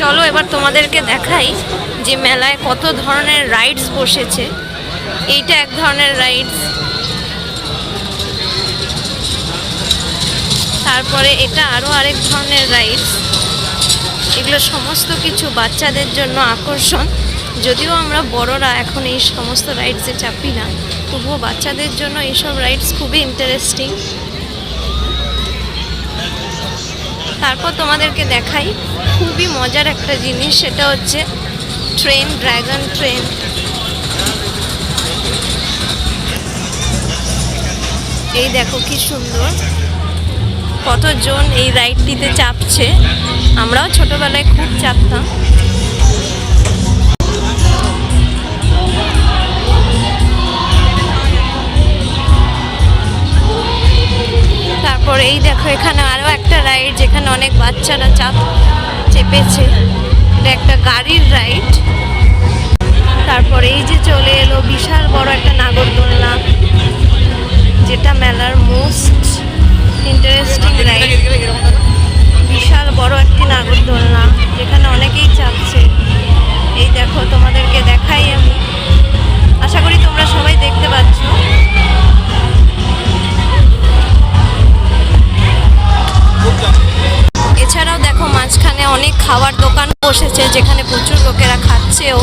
চলো এবার তোমাদেরকে দেখাই যে মেলায় কত ধরনের রাইডস বসেছে। এইটা এক ধরনের রাইডস, তারপরে এটা আরও আরেক ধরনের রাইডস। এগুলো সমস্ত কিছু বাচ্চাদের জন্য আকর্ষণ। যদিও আমরা বড়রা এখন এই সমস্ত রাইডসে চাপি না, তবুও বাচ্চাদের জন্য এইসব রাইডস খুবই ইন্টারেস্টিং। তারপর তোমাদেরকে দেখাই খুবই মজার একটা জিনিস, সেটা হচ্ছে ট্রেন, ড্রাগন ট্রেন। এই দেখো কি সুন্দর, কতজন এই রাইডটিতে চাপছে। আমরাও ছোটবেলায় খুব চাপতাম। তারপর এই দেখো এখানে আরো একটা রাইড, যেখানে অনেক বাচ্চারা চেপেছে। এটা একটা গাড়ির রাইড। তারপর এই যে চলে এলো বিশাল বড় একটা নাগরদোলনা, যেটা মেলার মোস্ট ইন্টারেস্টিং রাইড। বিশাল বড় একটি নাগরদোলনা, যেখানে অনেকেই চাপছে। এই দেখো তোমাদেরকে দেখাই আমি, আশা করি তোমরা সবাই দেখতে পাচ্ছ। এছাড়াও দেখো মাঝখানে অনেক খাবার দোকান বসেছে, যেখানে প্রচুর লোকেরা খাচ্ছেও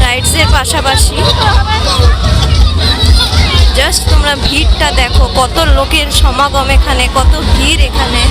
রাইডসের পাশাপাশি। জাস্ট তোমরা ভিড়টা দেখো, কত লোকের সমাগম এখানে, কত ভিড় এখানে।